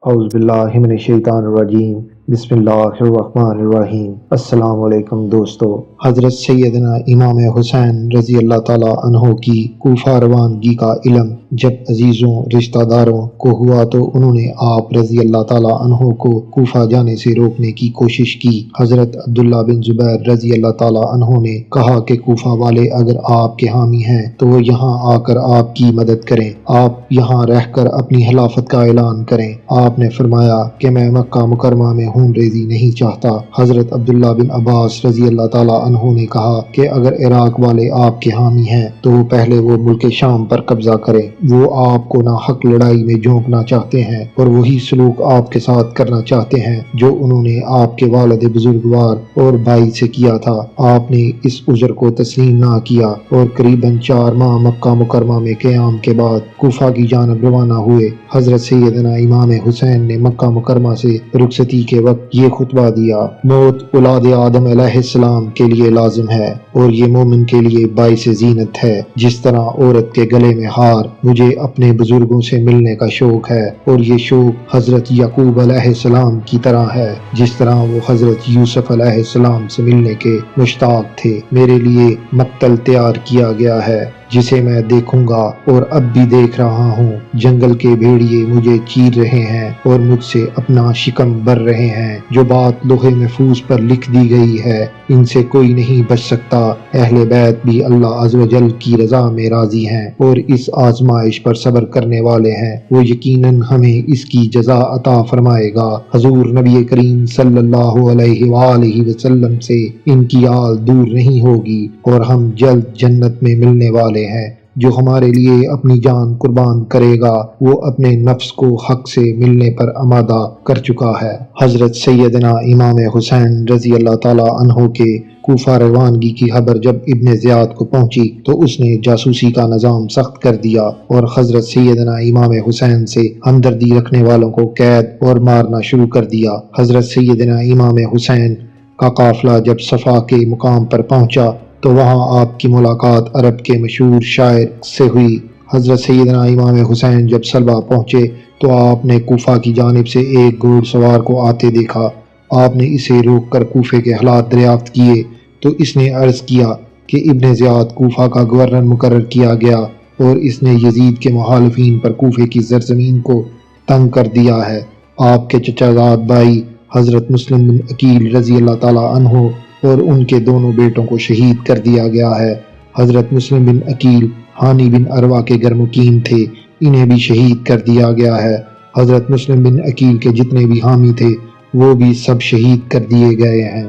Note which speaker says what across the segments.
Speaker 1: اعوذ باللہ من الشیطان الرجیم بسم اللہ الرحمن الرحیم۔ السلام علیکم دوستو۔ حضرت سیدنا امام حسین رضی اللہ تعالیٰ عنہ کی کوفہ روانگی کا علم جب عزیزوں رشتہ داروں کو ہوا تو انہوں نے آپ رضی اللہ تعالیٰ عنہ کو کوفہ جانے سے روکنے کی کوشش کی۔ حضرت عبداللہ بن زبیر رضی اللہ تعالیٰ عنہ نے کہا کہ کوفہ والے اگر آپ کے حامی ہیں تو وہ یہاں آ کر آپ کی مدد کریں، آپ یہاں رہ کر اپنی خلافت کا اعلان کریں۔ آپ نے فرمایا کہ میں مکہ مکرمہ میں خون ریزی نہیں چاہتا۔ حضرت عبداللہ بن عباس رضی اللہ تعالیٰ عنہ نے کہا کہ اگر عراق والے آپ کے حامی ہیں تو پہلے وہ ملک شام پر قبضہ کریں۔ وہ آپ کو ناحق لڑائی میں جھونکنا چاہتے ہیں اور وہی سلوک آپ کے ساتھ کرنا چاہتے ہیں جو انہوں نے آپ کے والد بزرگوار اور بھائی سے کیا تھا۔ آپ نے اس عذر کو تسلیم نہ کیا اور قریباً 4 ماہ مکہ مکرمہ میں قیام کے بعد کوفہ کی جانب روانہ ہوئے۔ حضرت سیدنا امام حسین نے مکہ مکرمہ سے رخصتی کے وقت یہ خطبہ دیا: موت اولاد آدم علیہ السلام کے لیے لازم ہے اور یہ مومن کے لیے باعث زینت ہے۔ جس طرح عورت کے گلے میں ہار مجھے اپنے بزرگوں سے ملنے کا شوق ہے اور یہ شوق حضرت یعقوب علیہ السلام کی طرح ہے جس طرح وہ حضرت یوسف علیہ السلام سے ملنے کے مشتاق تھے، میرے لیے مقتل تیار کیا گیا ہے جسے میں دیکھوں گا اور اب بھی دیکھ رہا ہوں۔ جنگل کے بھیڑیے مجھے چیر رہے ہیں اور مجھ سے اپنا شکم بھر رہے ہیں۔ جو بات لوح محفوظ پر لکھ دی گئی ہے ان سے کوئی نہیں بچ سکتا۔ اہل بیت بھی اللہ عز و جل کی رضا میں راضی ہیں اور اس آزمائش پر صبر کرنے والے ہیں، وہ یقیناً ہمیں اس کی جزا عطا فرمائے گا۔ حضور نبی کریم صلی اللہ علیہ وآلہ وسلم سے ان کی آل دور نہیں ہوگی اور ہم جلد جنت میں ملنے والے ہیں۔ جو ہمارے لیے اپنی جان قربان کرے گا وہ اپنے نفس کو حق سے ملنے پر آمادہ کر چکا ہے۔ حضرت سیدنا امام حسین رضی اللہ تعالیٰ عنہ کے کوفہ روانگی کی خبر جب ابن زیاد کو پہنچی تو اس نے جاسوسی کا نظام سخت کر دیا اور حضرت سیدنا امام حسین سے ہمدردی رکھنے والوں کو قید اور مارنا شروع کر دیا۔ حضرت سیدنا امام حسین کا قافلہ جب صفا کے مقام پر پہنچا تو وہاں آپ کی ملاقات عرب کے مشہور شاعر سے ہوئی۔ حضرت سیدنا امام حسین جب سلبہ پہنچے تو آپ نے کوفہ کی جانب سے ایک گھوڑ سوار کو آتے دیکھا۔ آپ نے اسے روک کر کوفے کے حالات دریافت کیے تو اس نے عرض کیا کہ ابن زیاد کوفہ کا گورنر مقرر کیا گیا اور اس نے یزید کے مخالفین پر کوفے کی زرزمین کو تنگ کر دیا ہے۔ آپ کے چچا زاد بھائی حضرت مسلم بن عقیل رضی اللہ تعالیٰ عنہ اور ان کے دونوں بیٹوں کو شہید کر دیا گیا ہے۔ حضرت مسلم بن عقیل ہانی بن عروہ کے گھر مقیم تھے، انہیں بھی شہید کر دیا گیا ہے۔ حضرت مسلم بن عقیل کے جتنے بھی حامی تھے وہ بھی سب شہید کر دیے گئے ہیں۔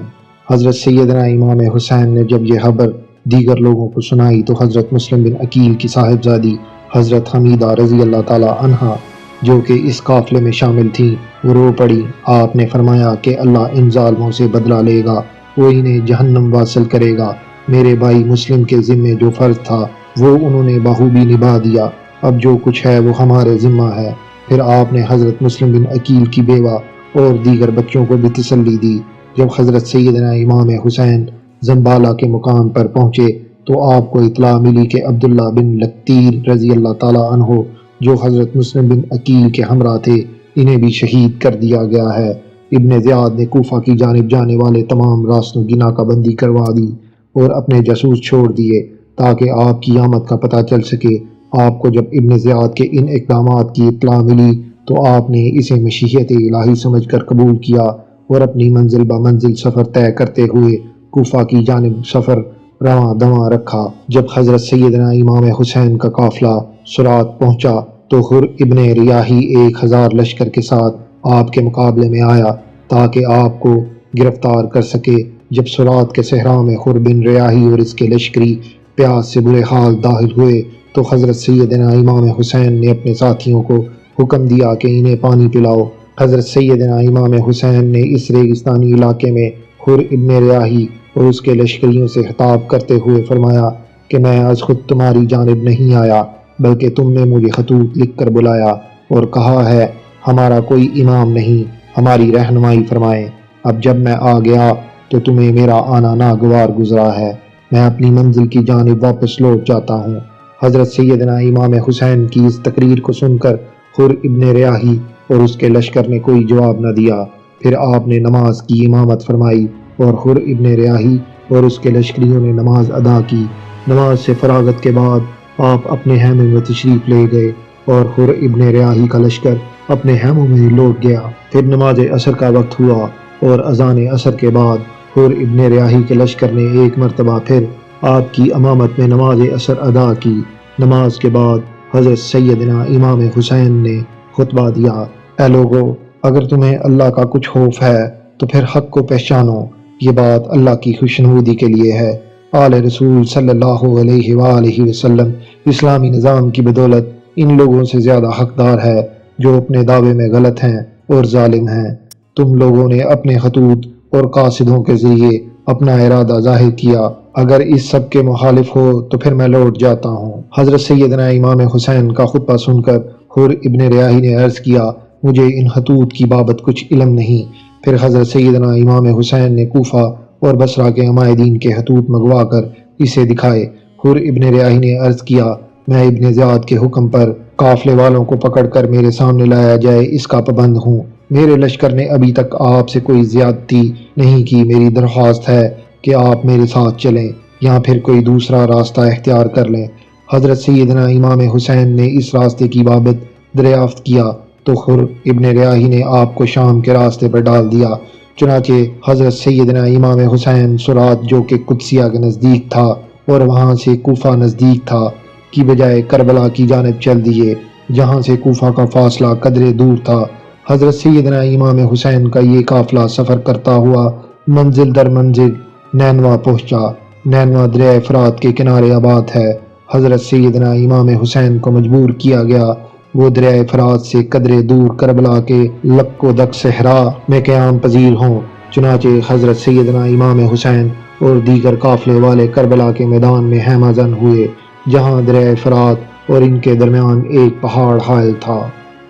Speaker 1: حضرت سیدنا امام حسین نے جب یہ خبر دیگر لوگوں کو سنائی تو حضرت مسلم بن عقیل کی صاحبزادی حضرت حمیدہ رضی اللہ تعالیٰ عنہا جو کہ اس قافلے میں شامل تھیں وہ رو پڑی۔ آپ نے فرمایا کہ اللہ ان ظالموں سے بدلہ لے گا، وہ انہیں جہنم واصل کرے گا۔ میرے بھائی مسلم کے ذمے جو فرض تھا وہ انہوں نے بخوبی نبھا دیا، اب جو کچھ ہے وہ ہمارے ذمہ ہے۔ پھر آپ نے حضرت مسلم بن عقیل کی بیوہ اور دیگر بچوں کو بھی تسلی دی۔ جب حضرت سیدنا امام حسین زنبالہ کے مقام پر پہنچے تو آپ کو اطلاع ملی کہ عبداللہ بن لقتیر رضی اللہ تعالیٰ عنہ جو حضرت مسلم بن عقیل کے ہمراہ تھے انہیں بھی شہید کر دیا گیا ہے۔ ابن زیاد نے کوفہ کی جانب جانے والے تمام راستوں کی ناکہ بندی کروا دی اور اپنے جاسوس چھوڑ دیے تاکہ آپ کی آمد کا پتہ چل سکے۔ آپ کو جب ابن زیاد کے ان اقدامات کی اطلاع ملی تو آپ نے اسے مشیت الہی سمجھ کر قبول کیا اور اپنی منزل بمنزل سفر طے کرتے ہوئے کوفہ کی جانب سفر رواں دواں رکھا۔ جب حضرت سیدنا امام حسین کا قافلہ سرات پہنچا تو حر ابن ریاحی 1000 لشکر کے ساتھ آپ کے مقابلے میں آیا تاکہ آپ کو گرفتار کر سکے۔ جب سرات کے صحرا میں حر بن ریاحی اور اس کے لشکری پیاس سے برے حال داخل ہوئے تو حضرت سیدنا امام حسین نے اپنے ساتھیوں کو حکم دیا کہ انہیں پانی پلاؤ۔ حضرت سیدنا امام حسین نے اس ریگستانی علاقے میں حر ابن ریاحی اور اس کے لشکریوں سے خطاب کرتے ہوئے فرمایا کہ میں از خود تمہاری جانب نہیں آیا بلکہ تم نے مجھے خطوط لکھ کر بلایا اور کہا ہے ہمارا کوئی امام نہیں، ہماری رہنمائی فرمائیں۔ اب جب میں آ گیا تو تمہیں میرا آنا ناگوار گزرا ہے، میں اپنی منزل کی جانب واپس لوٹ جاتا ہوں۔ حضرت سیدنا امام حسین کی اس تقریر کو سن کر حر ابن ریاحی اور اس کے لشکر نے کوئی جواب نہ دیا۔ پھر آپ نے نماز کی امامت فرمائی اور حر ابن ریاحی اور اس کے لشکریوں نے نماز ادا کی۔ نماز سے فراغت کے بعد آپ اپنے خیمے میں تشریف لے گئے اور حر ابن ریاحی کا لشکر اپنے خیموں میں لوٹ گیا۔ پھر نماز عصر کا وقت ہوا اور اذان عصر کے بعد حر ابن ریاحی کے لشکر نے ایک مرتبہ پھر آپ کی امامت میں نماز عصر ادا کی۔ نماز کے بعد حضرت سیدنا امام حسین نے خطبہ دیا: اے لوگو، اگر تمہیں اللہ کا کچھ خوف ہے تو پھر حق کو پہچانو، یہ بات اللہ کی خوشنودی کے لیے ہے۔ آل رسول صلی اللہ علیہ وآلہ وسلم اسلامی نظام کی بدولت ان لوگوں سے زیادہ حقدار ہے جو اپنے دعوے میں غلط ہیں اور ظالم ہیں۔ تم لوگوں نے اپنے خطوط اور قاصدوں کے ذریعے اپنا ارادہ ظاہر کیا، اگر اس سب کے مخالف ہو تو پھر میں لوٹ جاتا ہوں۔ حضرت سیدنا امام حسین کا خطبہ سن کر حر ابن ریاحی نے عرض کیا: مجھے ان خطوط کی بابت کچھ علم نہیں۔ پھر حضرت سیدنا امام حسین نے کوفہ اور بصرہ کے عمائدین کے خطوط منگوا کر اسے دکھائے۔ حر ابن ریاحی نے عرض کیا: میں ابن زیاد کے حکم پر قافلے والوں کو پکڑ کر میرے سامنے لایا جائے، اس کا پابند ہوں۔ میرے لشکر نے ابھی تک آپ سے کوئی زیادتی نہیں کی۔ میری درخواست ہے کہ آپ میرے ساتھ چلیں یا پھر کوئی دوسرا راستہ اختیار کر لیں۔ حضرت سیدنا امام حسین نے اس راستے کی بابت دریافت کیا تو حر ابن ریاحی نے آپ کو شام کے راستے پر ڈال دیا۔ چنانچہ حضرت سیدنا امام حسین سرات، جو کہ قدسیہ کے نزدیک تھا اور وہاں سے کوفہ نزدیک تھا، کی بجائے کربلا کی جانب چل دیے، جہاں سے کوفہ کا فاصلہ قدرے دور تھا۔ حضرت سیدنا امام حسین کا یہ قافلہ سفر کرتا ہوا منزل در منزل نینوا پہنچا۔ نینوا دریائے فرات کے کنارے آباد ہے۔ حضرت سیدنا امام حسین کو مجبور کیا گیا وہ دریائے فرات سے قدرے دور کربلا کے لک و دک صحرا میں قیام پذیر ہوں۔ چنانچہ حضرت سیدنا امام حسین اور دیگر قافلے والے کربلا کے میدان میں خیمہ زن ہوئے، جہاں دریائے فرات اور ان کے درمیان ایک پہاڑ حائل تھا۔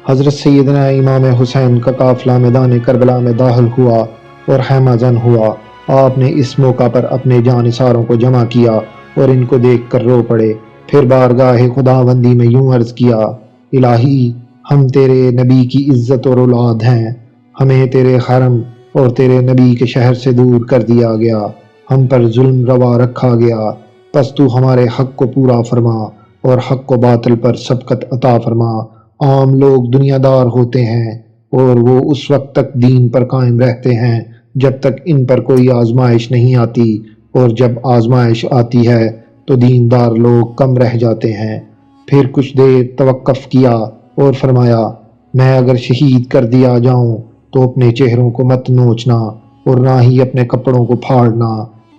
Speaker 1: حضرت سیدنا امام حسین کا قافلہ میدان کربلا میں داخل ہوا اور خیمہ زن ہوا۔ آپ نے اس موقع پر اپنے جانثاروں کو جمع کیا اور ان کو دیکھ کر رو پڑے۔ پھر بارگاہ خداوندی میں یوں عرض کیا: الہی، ہم تیرے نبی کی عزت اور اولاد ہیں، ہمیں تیرے حرم اور تیرے نبی کے شہر سے دور کر دیا گیا، ہم پر ظلم روا رکھا گیا، پس تو ہمارے حق کو پورا فرما اور حق و باطل پر سبقت عطا فرما۔ عام لوگ دنیا دار ہوتے ہیں اور وہ اس وقت تک دین پر قائم رہتے ہیں جب تک ان پر کوئی آزمائش نہیں آتی، اور جب آزمائش آتی ہے تو دیندار لوگ کم رہ جاتے ہیں۔ پھر کچھ دیر توقف کیا اور فرمایا: میں اگر شہید کر دیا جاؤں تو اپنے چہروں کو مت نوچنا اور نہ ہی اپنے کپڑوں کو پھاڑنا۔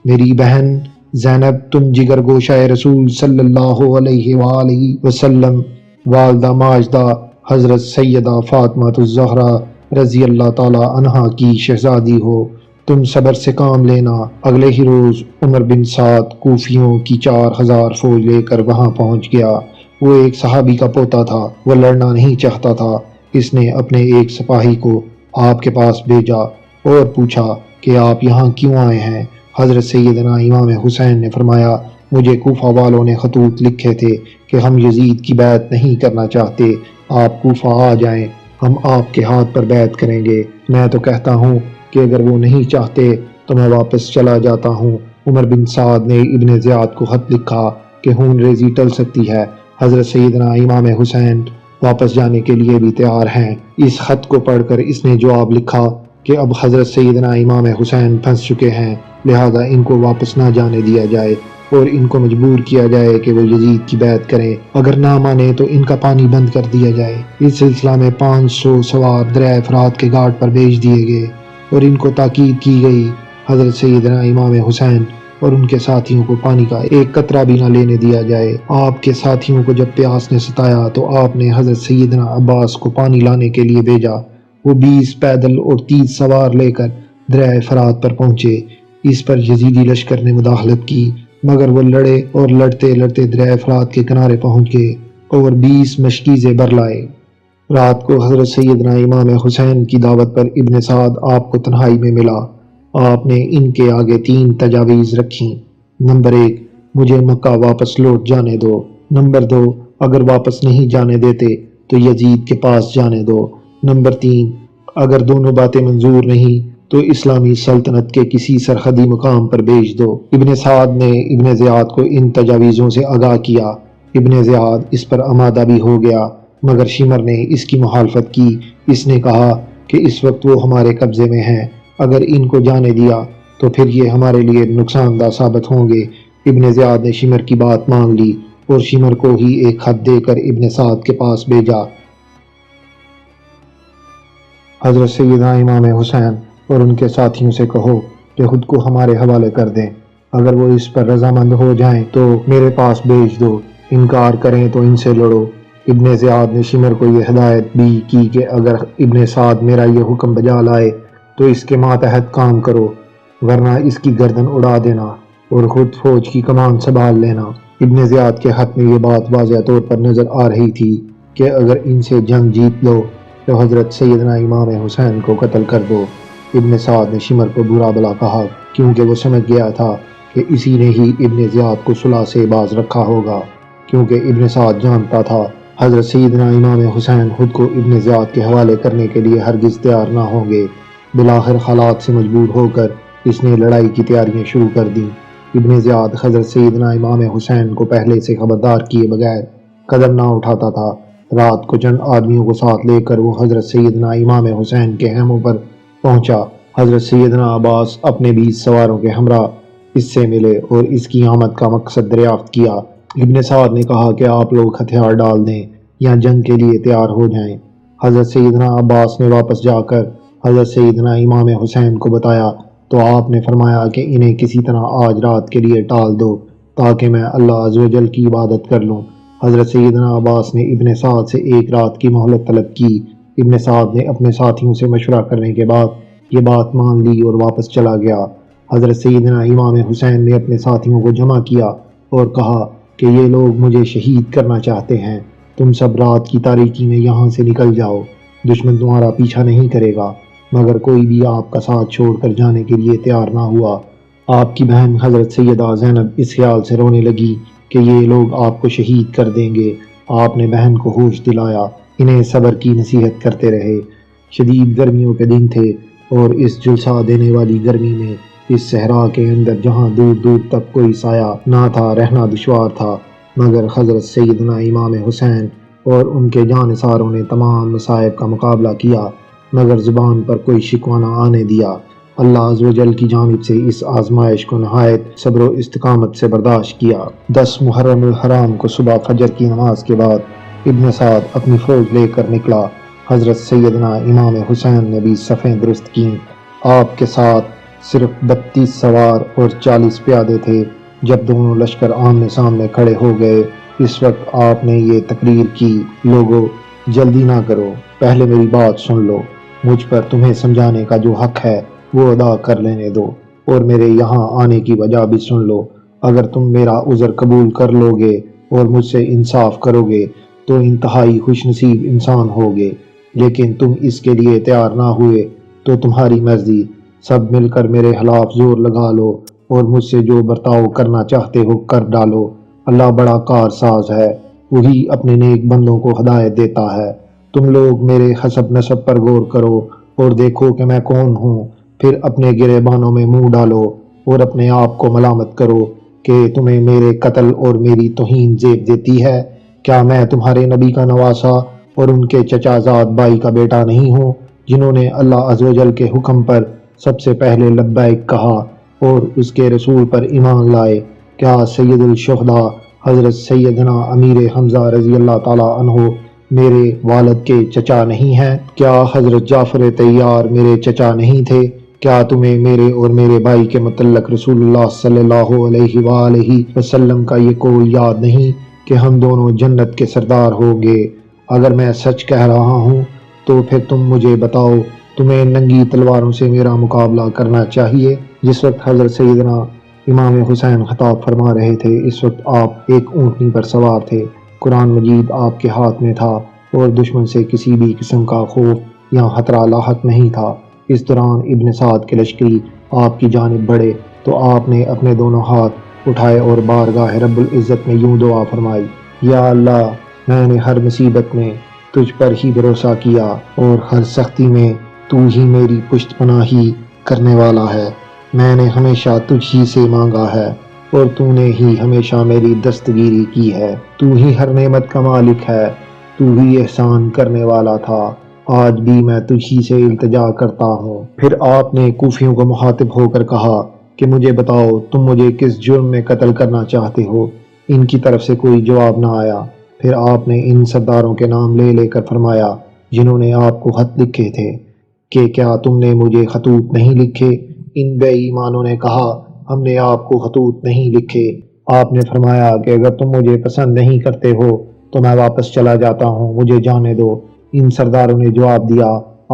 Speaker 1: میری بہن زینب، تم جگر گوشہ رسول صلی اللہ علیہ وآلہ وسلم، والدہ ماجدہ حضرت سیدہ فاطمہ الزہرا رضی اللہ تعالی عنہا کی شہزادی ہو، تم صبر سے کام لینا۔ اگلے ہی روز عمر بن سعد کوفیوں کی 4000 فوج لے کر وہاں پہنچ گیا۔ وہ ایک صحابی کا پوتا تھا، وہ لڑنا نہیں چاہتا تھا۔ اس نے اپنے ایک سپاہی کو آپ کے پاس بھیجا اور پوچھا کہ آپ یہاں کیوں آئے ہیں؟ حضرت سیدنا امام حسین نے فرمایا: مجھے کوفہ والوں نے خطوط لکھے تھے کہ ہم یزید کی بیعت نہیں کرنا چاہتے، آپ کوفہ آ جائیں، ہم آپ کے ہاتھ پر بیعت کریں گے۔ میں تو کہتا ہوں کہ اگر وہ نہیں چاہتے تو میں واپس چلا جاتا ہوں۔ عمر بن سعد نے ابن زیاد کو خط لکھا کہ خون ریزی ٹل سکتی ہے، حضرت سیدنا امام حسین واپس جانے کے لیے بھی تیار ہیں۔ اس خط کو پڑھ کر اس نے جواب لکھا کہ اب حضرت سیدنا امام حسین پھنس چکے ہیں، لہذا ان کو واپس نہ جانے دیا جائے اور ان کو مجبور کیا جائے کہ وہ یزید کی بیعت کریں، اگر نہ مانے تو ان کا پانی بند کر دیا جائے۔ اس سلسلہ میں 500 سوار دریائے فرات کے گھاٹ پر بھیج دیے گئے اور ان کو تاکید کی گئی حضرت سیدنا امام حسین اور ان کے ساتھیوں کو پانی کا ایک قطرہ بھی نہ لینے دیا جائے۔ آپ کے ساتھیوں کو جب پیاس نے ستایا تو آپ نے حضرت سیدنا عباس کو پانی لانے کے لیے بھیجا۔ وہ 20 پیدل اور 30 سوار لے کر دریائے فرات پر پہنچے۔ اس پر یزیدی لشکر نے مداخلت کی، مگر وہ لڑے اور لڑتے لڑتے دریائے فرات کے کنارے پہنچ گئے اور 20 مشکیزیں بر لائے۔ رات کو حضرت سیدنا امام حسین کی دعوت پر ابن سعد آپ کو تنہائی میں ملا۔ آپ نے ان کے آگے 3 تجاویز رکھیں: نمبر 1، مجھے مکہ واپس لوٹ جانے دو۔ نمبر 2، اگر واپس نہیں جانے دیتے تو یزید کے پاس جانے دو۔ نمبر 3، اگر دونوں باتیں منظور نہیں تو اسلامی سلطنت کے کسی سرحدی مقام پر بھیج دو۔ ابن سعد نے ابن زیاد کو ان تجاویزوں سے آگاہ کیا۔ ابن زیاد اس پر آمادہ بھی ہو گیا، مگر شمر نے اس کی مخالفت کی۔ اس نے کہا کہ اس وقت وہ ہمارے قبضے میں ہیں، اگر ان کو جانے دیا تو پھر یہ ہمارے لیے نقصان دہ ثابت ہوں گے۔ ابن زیاد نے شمر کی بات مان لی اور شمر کو ہی ایک خط دے کر ابن سعد کے پاس بھیجا۔ حضرت سیدنا امام حسین اور ان کے ساتھیوں سے کہو کہ خود کو ہمارے حوالے کر دیں، اگر وہ اس پر رضامند ہو جائیں تو میرے پاس بھیج دو، انکار کریں تو ان سے لڑو۔ ابن زیاد نے شمر کو یہ ہدایت بھی کی کہ اگر ابن سعد میرا یہ حکم بجا لائے تو اس کے ماتحت کام کرو، ورنہ اس کی گردن اڑا دینا اور خود فوج کی کمان سنبھال لینا۔ ابن زیاد کے خط میں یہ بات واضح طور پر نظر آ رہی تھی کہ اگر ان سے جنگ جیت لو تو حضرت سیدنا امام حسین کو قتل کر دو۔ ابن سعد نے شمر کو برا بلا کہا، کیونکہ وہ سمجھ گیا تھا کہ اسی نے ہی ابن زیاد کو صلح سے باز رکھا ہوگا، کیونکہ ابن سعد جانتا تھا حضرت سیدنا امام حسین خود کو ابن زیاد کے حوالے کرنے کے لیے ہرگز تیار نہ ہوں گے۔ بالآخر حالات سے مجبور ہو کر اس نے لڑائی کی تیاریاں شروع کر دیں۔ ابن زیاد حضرت سیدنا امام حسین کو پہلے سے خبردار کیے بغیر قدم نہ اٹھاتا تھا۔ رات کو چند آدمیوں کو ساتھ لے کر وہ حضرت سیدنا امام حسین کے خیموں پر پہنچا۔ حضرت سیدنا عباس اپنے 20 سواروں کے ہمراہ اس سے ملے اور اس کی آمد کا مقصد دریافت کیا۔ ابن سعد نے کہا کہ آپ لوگ ہتھیار ڈال دیں یا جنگ کے لیے تیار ہو جائیں۔ حضرت سیدنا عباس نے واپس جا کر حضرت سیدنا امام حسین کو بتایا تو آپ نے فرمایا کہ انہیں کسی طرح آج رات کے لیے ٹال دو تاکہ میں اللہ عز و جل کی عبادت کر لوں۔ حضرت سیدنا عباس نے ابن سعد سے ایک رات کی مہلت طلب کی۔ ابن سعد نے اپنے ساتھیوں سے مشورہ کرنے کے بعد یہ بات مان لی اور واپس چلا گیا۔ حضرت سیدنا امام حسین نے اپنے ساتھیوں کو جمع کیا اور کہا کہ یہ لوگ مجھے شہید کرنا چاہتے ہیں، تم سب رات کی تاریکی میں یہاں سے نکل جاؤ، دشمن تمہارا پیچھا نہیں کرے گا۔ مگر کوئی بھی آپ کا ساتھ چھوڑ کر جانے کے لیے تیار نہ ہوا۔ آپ کی بہن حضرت سیدہ زینب اس خیال سے رونے لگی کہ یہ لوگ آپ کو شہید کر دیں گے۔ آپ نے بہن کو ہوش دلایا، انہیں صبر کی نصیحت کرتے رہے۔ شدید گرمیوں کے دن تھے اور اس جھلسا دینے والی گرمی میں اس صحرا کے اندر جہاں دور دور تک کوئی سایہ نہ تھا رہنا دشوار تھا، مگر حضرت سیدنا امام حسین اور ان کے جانثاروں نے تمام مصائب کا مقابلہ کیا مگر زبان پر کوئی شکوہ نہ آنے دیا۔ اللہ عز و جل کی جانب سے اس آزمائش کو نہایت صبر و استقامت سے برداشت کیا۔ 10 محرم الحرام کو صبح فجر کی نماز کے بعد ابن سعد اپنی فوج لے کر نکلا۔ حضرت سیدنا امام حسین نے بھی صفیں درست کیں۔ آپ کے ساتھ صرف 32 سوار اور 40 پیادے تھے۔ جب دونوں لشکر آمنے سامنے کھڑے ہو گئے اس وقت آپ نے یہ تقریر کی، لوگو جلدی نہ کرو، پہلے میری بات سن لو، مجھ پر تمہیں سمجھانے کا جو حق ہے وہ ادا کر لینے دو اور میرے یہاں آنے کی وجہ بھی سن لو۔ اگر تم میرا عذر قبول کر لو گے اور مجھ سے انصاف کرو گے تو انتہائی خوش نصیب انسان ہوگے، لیکن تم اس کے لیے تیار نہ ہوئے تو تمہاری مرضی، سب مل کر میرے خلاف زور لگا لو اور مجھ سے جو برتاؤ کرنا چاہتے ہو کر ڈالو۔ اللہ بڑا کار ساز ہے، وہی اپنے نیک بندوں کو ہدایت دیتا ہے۔ تم لوگ میرے حسب نسب پر غور کرو اور دیکھو کہ میں کون ہوں، پھر اپنے گریبانوں میں منہ ڈالو اور اپنے آپ کو ملامت کرو کہ تمہیں میرے قتل اور میری توہین زیب دیتی ہے۔ کیا میں تمہارے نبی کا نواسا اور ان کے چچا زاد بھائی کا بیٹا نہیں ہوں، جنہوں نے اللہ عز و جل کے حکم پر سب سے پہلے لبیک کہا اور اس کے رسول پر ایمان لائے؟ کیا سید الشہداء حضرت سیدنا امیر حمزہ رضی اللہ تعالیٰ عنہ میرے والد کے چچا نہیں ہیں؟ کیا حضرت جعفر طیار میرے چچا نہیں تھے؟ کیا تمہیں میرے اور میرے بھائی کے متعلق رسول اللہ صلی اللہ علیہ وآلہ وسلم کا یہ قول یاد نہیں کہ ہم دونوں جنت کے سردار ہوں گے؟ اگر میں سچ کہہ رہا ہوں تو پھر تم مجھے بتاؤ، تمہیں ننگی تلواروں سے میرا مقابلہ کرنا چاہیے؟ جس وقت حضرت سیدنا امام حسین خطاب فرما رہے تھے اس وقت آپ ایک اونٹنی پر سوار تھے، قرآن مجید آپ کے ہاتھ میں تھا اور دشمن سے کسی بھی قسم کا خوف یا خطرہ لاحق نہیں تھا۔ اس دوران ابن سعد کے لشکری آپ کی جانب بڑھے تو آپ نے اپنے دونوں ہاتھ اٹھائے اور بارگاہ رب العزت میں یوں دعا فرمائی، یا اللہ، میں نے ہر مصیبت میں تجھ پر ہی بھروسہ کیا اور ہر سختی میں تو ہی میری پشت پناہی کرنے والا ہے۔ میں نے ہمیشہ تجھ ہی سے مانگا ہے اور تو نے ہی ہمیشہ میری دستگیری کی ہے۔ تو ہی ہر نعمت کا مالک ہے، تو ہی احسان کرنے والا تھا۔ آج بھی میں تجھ ہی سے التجا کرتا ہوں۔ پھر آپ نے کوفیوں کو مخاطب ہو کر کہا کہ مجھے بتاؤ تم مجھے کس جرم میں قتل کرنا چاہتے ہو؟ ان کی طرف سے کوئی جواب نہ آیا۔ پھر آپ نے ان سرداروں کے نام لے لے کر فرمایا جنہوں نے آپ کو خط لکھے تھے کہ کیا تم نے مجھے خطوط نہیں لکھے؟ ان بے ایمانوں نے کہا ہم نے آپ کو خطوط نہیں لکھے۔ آپ نے فرمایا کہ اگر تم مجھے پسند نہیں کرتے ہو تو میں واپس چلا جاتا ہوں، مجھے جانے دو۔ ان سرداروں نے جواب دیا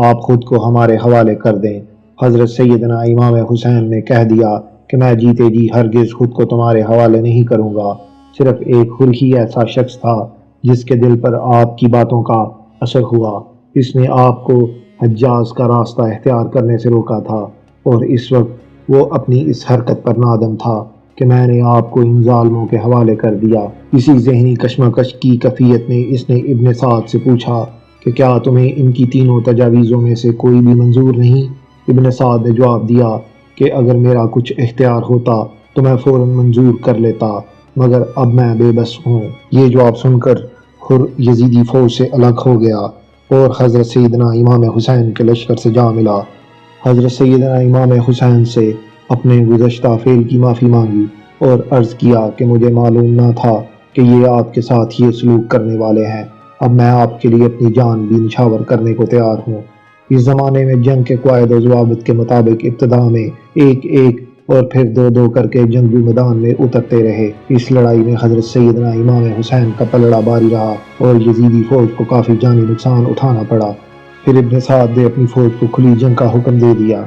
Speaker 1: آپ خود کو ہمارے حوالے کر دیں۔ حضرت سیدنا امام حسین نے کہہ دیا کہ میں جیتے جی ہرگز خود کو تمہارے حوالے نہیں کروں گا۔ صرف ایک حر ہی ایسا شخص تھا جس کے دل پر آپ کی باتوں کا اثر ہوا۔ اس نے آپ کو حجاز کا راستہ اختیار کرنے سے روکا تھا اور اس وقت وہ اپنی اس حرکت پر نادم تھا کہ میں نے آپ کو ان ظالموں کے حوالے کر دیا۔ اسی ذہنی کشمکش کی کیفیت میں اس نے ابن سعد سے پوچھا کہ کیا تمہیں ان کی تینوں تجاویزوں میں سے کوئی بھی منظور نہیں؟ ابن سعد نے جواب دیا کہ اگر میرا کچھ اختیار ہوتا تو میں فوراً منظور کر لیتا، مگر اب میں بے بس ہوں۔ یہ جواب سن کر حر یزیدی فوج سے الگ ہو گیا اور حضرت سیدنا امام حسین کے لشکر سے جا ملا۔ حضرت سیدنا امام حسین سے اپنے گزشتہ فعل کی معافی مانگی اور عرض کیا کہ مجھے معلوم نہ تھا کہ یہ آپ کے ساتھ یہ سلوک کرنے والے ہیں۔ اب میں آپ کے لیے اپنی جان بھی نچھاور کرنے کو تیار ہوں۔ اس زمانے میں جنگ کے قواعد و ضوابط کے مطابق ابتدا میں ایک ایک اور پھر دو دو کر کے جنگی میدان میں اترتے رہے۔ اس لڑائی میں حضرت سیدنا امام حسین کا پلڑا باری رہا اور یزیدی فوج کو کافی جانی نقصان اٹھانا پڑا۔ پھر ابن سعد نے اپنی فوج کو کھلی جنگ کا حکم دے دیا۔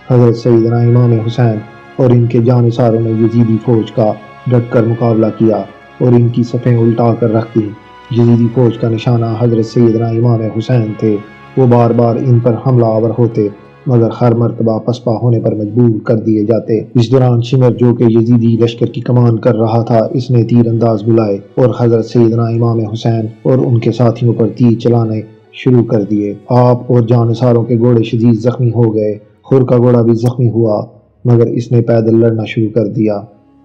Speaker 1: حضرت سیدنا امام حسین اور ان کے جانثاروں نے یزیدی فوج کا ڈٹ کر مقابلہ کیا اور ان کی صفیں الٹا کر رکھ دیں۔ یزیدی فوج کا نشانہ حضرت سیدنا امام حسین تھے۔ وہ بار بار ان پر حملہ آور ہوتے مگر ہر مرتبہ پسپا ہونے پر مجبور کر دیے جاتے۔ اس دوران شمر جو کہ یزیدی لشکر کی کمان کر رہا تھا، اس نے تیر انداز بلائے اور حضرت سیدنا امام حسین اور ان کے ساتھیوں پر تیر چلانے شروع کر دیے۔ آپ اور جانثاروں کے گھوڑے شدید زخمی ہو گئے۔ حر کا گھوڑا بھی زخمی ہوا مگر اس نے پیدل لڑنا شروع کر دیا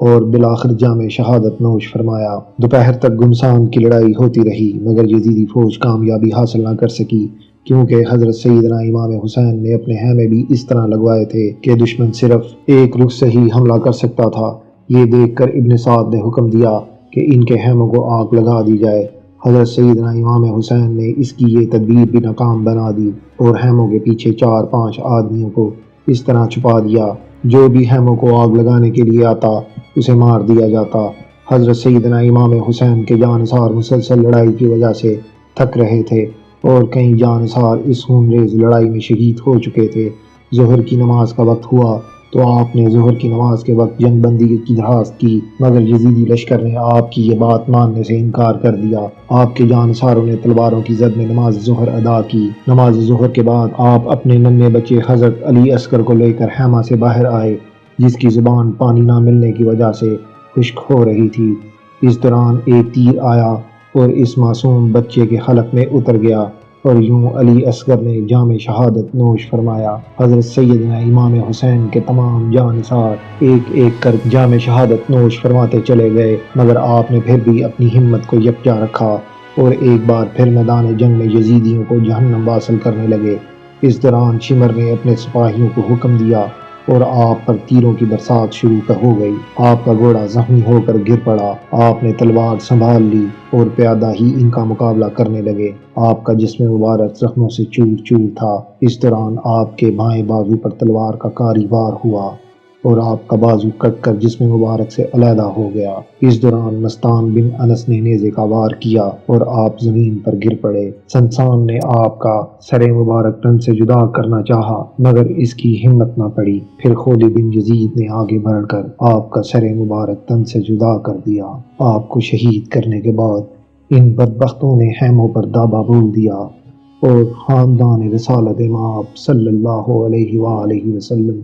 Speaker 1: اور بالآخر جام شہادت نوش فرمایا۔ دوپہر تک گھمسان کی لڑائی ہوتی رہی مگر یزیدی فوج کامیابی حاصل نہ کر سکی، کیونکہ حضرت سیدنا امام حسین نے اپنے خیمے بھی اس طرح لگوائے تھے کہ دشمن صرف ایک رخ سے ہی حملہ کر سکتا تھا۔ یہ دیکھ کر ابن سعد نے حکم دیا کہ ان کے خیموں کو آگ لگا دی جائے۔ حضرت سیدنا امام حسین نے اس کی یہ تدبیر بھی ناکام بنا دی اور خیموں کے پیچھے 4-5 آدمیوں کو اس طرح چھپا دیا جو بھی خیموں کو آگ لگانے کے لیے آتا اسے مار دیا جاتا۔ حضرت سیدنا امام حسین کے جانثار مسلسل لڑائی کی وجہ سے تھک رہے تھے اور کئی جانثار اس خونریز لڑائی میں شہید ہو چکے تھے۔ ظہر کی نماز کا وقت ہوا تو آپ نے ظہر کی نماز کے وقت جنگ بندی کی درخواست کی مگر یزیدی لشکر نے آپ کی یہ بات ماننے سے انکار کر دیا۔ آپ کے جانثاروں نے تلواروں کی زد میں نماز ظہر ادا کی۔ نماز ظہر کے بعد آپ اپنے ننھے بچے حضرت علی اصغر کو لے کر خیمہ سے باہر آئے جس کی زبان پانی نہ ملنے کی وجہ سے خشک ہو رہی تھی۔ اس دوران ایک تیر آیا اور اس معصوم بچے کے حلق میں اتر گیا اور یوں علی اصغر نے جام شہادت نوش فرمایا۔ حضرت سیدنا امام حسین کے تمام جانثار ایک ایک کر جام شہادت نوش فرماتے چلے گئے مگر آپ نے پھر بھی اپنی ہمت کو یکجا رکھا اور ایک بار پھر میدان جنگ میں یزیدیوں کو جہنم واصل کرنے لگے۔ اس دوران شمر نے اپنے سپاہیوں کو حکم دیا اور آپ پر تیروں کی برسات شروع ہو گئی۔ آپ کا گھوڑا زخمی ہو کر گر پڑا۔ آپ نے تلوار سنبھال لی اور پیادہ ہی ان کا مقابلہ کرنے لگے۔ آپ کا جسم مبارک زخموں سے چور چور تھا۔ اس دوران آپ کے بائیں بازو پر تلوار کا کاری وار ہوا اور آپ کا بازو کٹ کر جسم مبارک سے علیحدہ ہو گیا۔ اس دوران مستان بن انس نے نیزے کا وار کیا اور آپ زمین پر گر پڑے۔ سنسان نے آپ کا سر مبارک تن سے جدا کرنا چاہا مگر اس کی ہمت نہ پڑی۔ پھر خولد بن یزید نے آگے بڑھ کر آپ کا سر مبارک تن سے جدا کر دیا۔ آپ کو شہید کرنے کے بعد ان بدبختوں نے خیموں پر دابا بول دیا اور خاندان رسالت مآب صلی اللہ علیہ وآلہ وسلم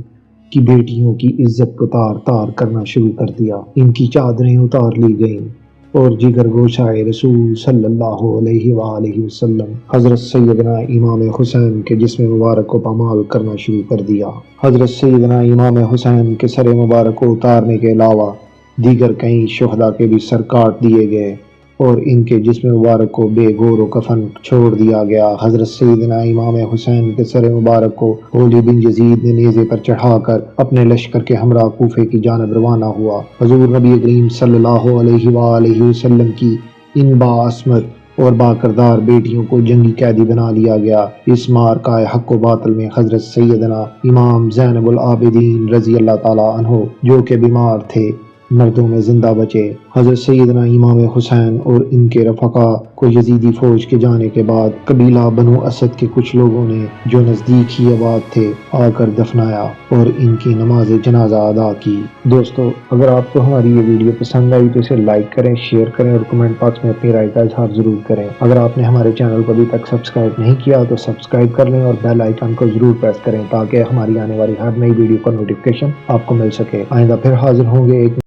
Speaker 1: کی بیٹیوں کی عزت کو تار تار کرنا شروع کر دیا۔ ان کی چادریں اتار لی گئیں، اور جگر گوشائے رسول صلی اللہ علیہ وآلہ وسلم حضرت سیدنا امام حسین کے جسم مبارک کو پامال کرنا شروع کر دیا۔ حضرت سیدنا امام حسین کے سر مبارک کو اتارنے کے علاوہ دیگر کئی شہداء کے بھی سر کاٹ دیے گئے اور ان کے جسم مبارک کو بے گور و کفن چھوڑ دیا گیا۔ حضرت سیدنا امام حسین کے سر مبارک کو ہولی بن یزید نے نیزے پر چڑھا کر اپنے لشکر کے ہمراہ کوفے کی جانب روانہ ہوا۔ حضور نبی کریم صلی اللہ علیہ وآلہ وسلم کی ان باعصمت اور باکردار بیٹیوں کو جنگی قیدی بنا لیا گیا۔ اس معرکہ حق و باطل میں حضرت سیدنا امام زینب العابدین رضی اللہ تعالی عنہ جو کہ بیمار تھے، مردوں میں زندہ بچے۔ حضرت سیدنا امام حسین اور ان کے رفقا کو یزیدی فوج کے جانے کے بعد قبیلہ بنو اسد کے کچھ لوگوں نے جو نزدیک ہی آباد تھے آ کر دفنایا اور ان کی نماز جنازہ ادا کی۔ دوستو، اگر آپ کو ہماری یہ ویڈیو پسند آئی تو اسے لائک کریں، شیئر کریں اور کمنٹ باکس میں اپنی رائے کا اظہار ضرور کریں۔ اگر آپ نے ہمارے چینل کو ابھی تک سبسکرائب نہیں کیا تو سبسکرائب کر لیں اور بیل آئیکن کو ضرور پریس کریں تاکہ ہماری آنے والی ہر نئی ویڈیو کا نوٹیفکیشن آپ کو مل سکے۔ آئندہ پھر حاضر ہوں گے ایک